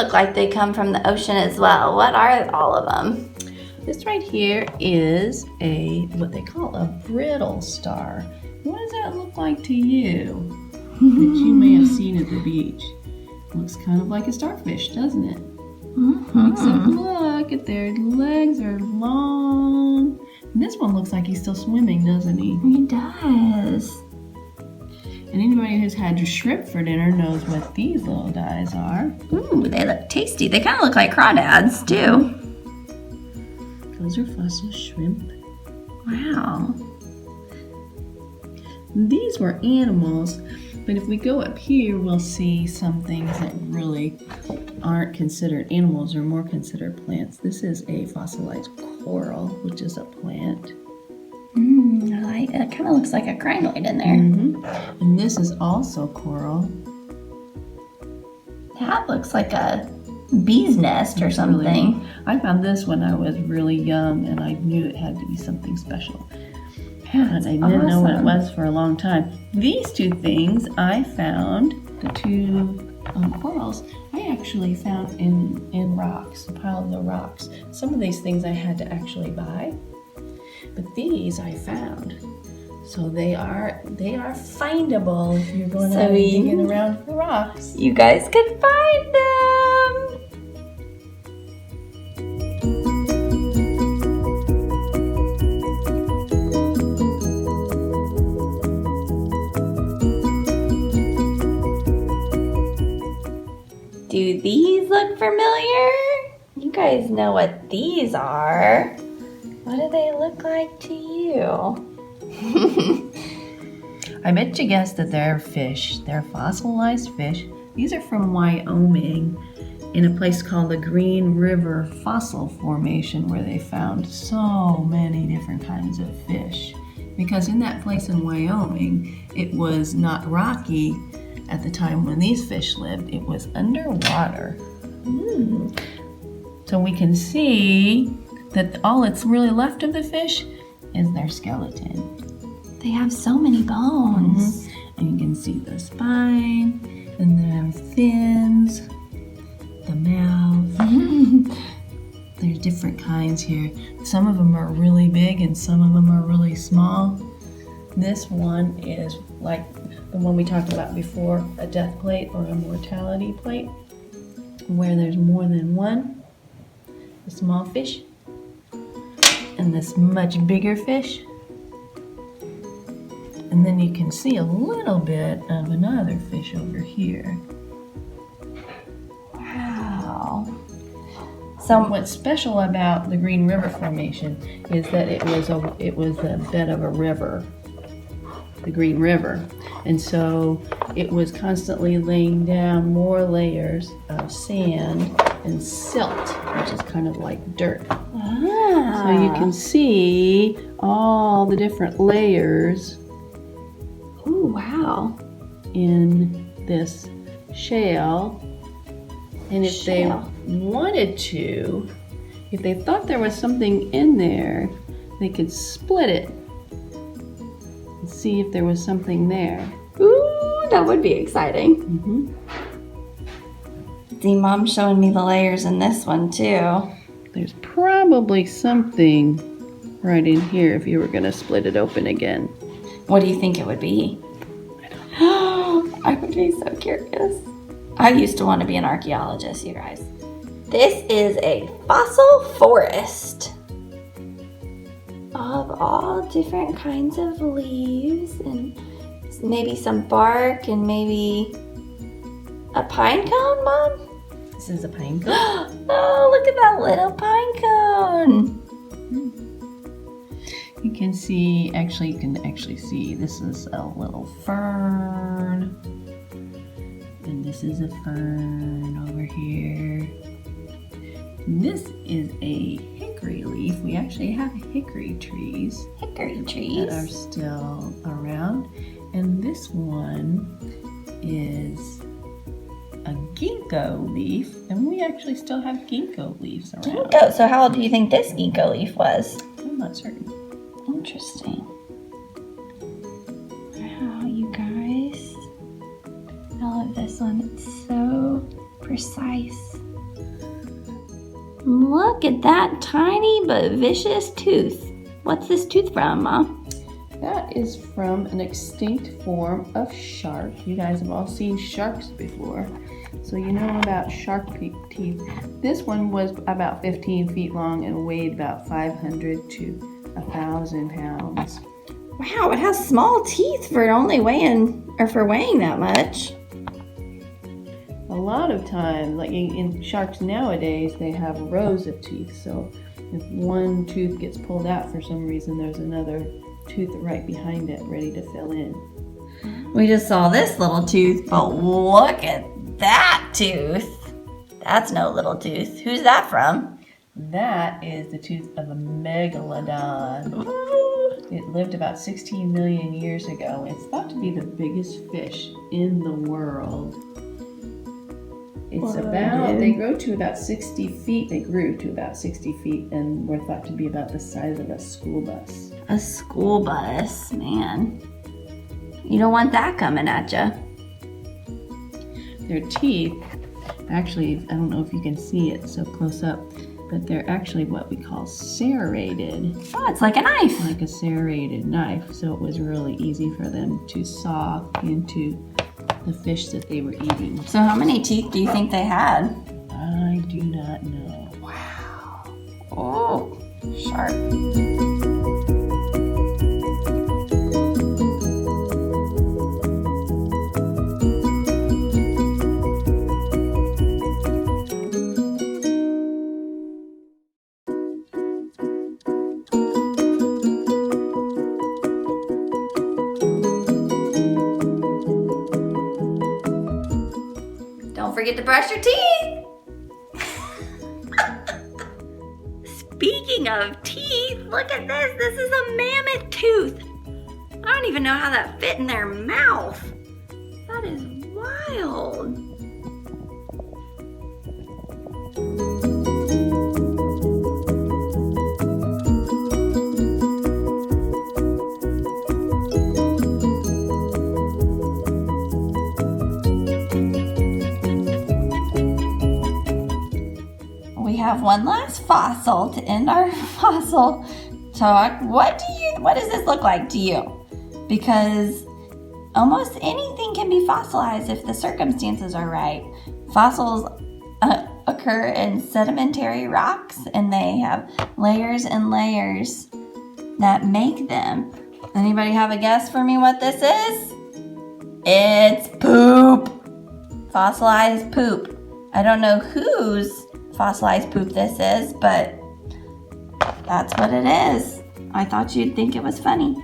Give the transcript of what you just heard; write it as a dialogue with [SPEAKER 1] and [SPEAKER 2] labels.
[SPEAKER 1] look like they come from the ocean as well. What are all of them?
[SPEAKER 2] This right here is what they call a brittle star. What does that look like to you that you may have seen at the beach? Looks kind of like a starfish, doesn't it? Except look at their legs are long. And this one looks like he's still swimming, doesn't he?
[SPEAKER 1] He does.
[SPEAKER 2] And anybody who's had your shrimp for dinner knows what these little guys are.
[SPEAKER 1] Ooh, they look tasty. They kind of look like crawdads, too.
[SPEAKER 2] Those are fossil shrimp.
[SPEAKER 1] Wow.
[SPEAKER 2] These were animals, but if we go up here, we'll see some things that really aren't considered animals or more considered plants. This is a fossilized coral, which is a plant.
[SPEAKER 1] It kind of looks like a crinoid in there.
[SPEAKER 2] And this is also coral.
[SPEAKER 1] That looks like a bee's nest or something.
[SPEAKER 2] I found this when I was really young, and I knew it had to be something special.
[SPEAKER 1] Yeah,
[SPEAKER 2] but I didn't know what it was for a long time. These two things I found, the two corals, I actually found in rocks, piles of rocks. Some of these things I had to actually buy, but these I found. So they are findable if you're going out and digging around for rocks.
[SPEAKER 1] You guys can find them. Do these look familiar? You guys know what these are. What do they look like to you?
[SPEAKER 2] I bet you guessed that they're fish. They're fossilized fish. These are from Wyoming in a place called the Green River Fossil Formation, where they found so many different kinds of fish. Because in that place in Wyoming, it was not rocky at the time when these fish lived. It was underwater. So we can see that all that's really left of the fish is their skeleton.
[SPEAKER 1] They have so many bones.
[SPEAKER 2] And you can see the spine, and the fins, the mouth. There's different kinds here. Some of them are really big and some of them are really small. This one is like the one we talked about before, a death plate or a mortality plate, where there's more than one, a small fish, and this much bigger fish. And then you can see a little bit of another fish over here.
[SPEAKER 1] Wow.
[SPEAKER 2] So what's special about the Green River Formation is that it was a bed of a river, the Green River. And so it was constantly laying down more layers of sand and silt, which is kind of like dirt. So you can see all the different layers in this shale. And if they wanted to, if they thought there was something in there, they could split it and see if there was something there.
[SPEAKER 1] Ooh, that would be exciting. See, Mom's showing me the layers in this one too.
[SPEAKER 2] There's probably something right in here if you were going to split it open again.
[SPEAKER 1] What do you think it would be? I would be so curious. I used to want to be an archaeologist, you guys. This is a fossil forest of all different kinds of leaves and maybe some bark and maybe a pine cone, Mom?
[SPEAKER 2] This is a pine cone.
[SPEAKER 1] Oh, look at that little pine cone.
[SPEAKER 2] You can actually see this is a little fern. And this is a fern over here. And this is a hickory leaf. We actually have hickory trees. That are still around. And this one is a ginkgo leaf. And we actually still have ginkgo leaves around.
[SPEAKER 1] Ginkgo. So how old do you think this ginkgo leaf was?
[SPEAKER 2] I'm not certain.
[SPEAKER 1] Interesting. Wow, you guys. I love this one. It's so precise. Look at that tiny but vicious tooth. What's this tooth from, Mom?
[SPEAKER 2] That is from an extinct form of shark. You guys have all seen sharks before, so you know about shark teeth. This one was about 15 feet long and weighed about 500 to 1,000 pounds.
[SPEAKER 1] Wow, it has small teeth for weighing that much.
[SPEAKER 2] A lot of times, like in sharks nowadays, they have rows of teeth. So if one tooth gets pulled out for some reason, there's another tooth right behind it ready to fill in.
[SPEAKER 1] We just saw this little tooth, but look at that tooth. That's no little tooth. Who's that from?
[SPEAKER 2] That is the tooth of a megalodon. It lived about 16 million years ago. It's thought to be the biggest fish in the world. They grow to about 60 feet. They grew to about 60 feet and were thought to be about the size of a school bus.
[SPEAKER 1] A school bus, man. You don't want that coming at you.
[SPEAKER 2] Their teeth, actually, I don't know if you can see it so close up, but they're actually what we call serrated.
[SPEAKER 1] Oh, it's like a knife.
[SPEAKER 2] Like a serrated knife. So it was really easy for them to saw into the fish that they were eating.
[SPEAKER 1] So how many teeth do you think they had?
[SPEAKER 2] I do not know.
[SPEAKER 1] Wow. Oh, sharp. Don't forget to brush your teeth. Speaking of teeth, look at this. This is a mammoth tooth. I don't even know how that fit in their mouth. That is wild. We have one last fossil to end our fossil talk. What does this look like to you? Because almost anything can be fossilized if the circumstances are right. Fossils occur in sedimentary rocks, and they have layers and layers that make them. Anybody have a guess for me what this is? It's poop. Fossilized poop. I don't know whose fossilized poop this is, but that's what it is. I thought you'd think it was funny.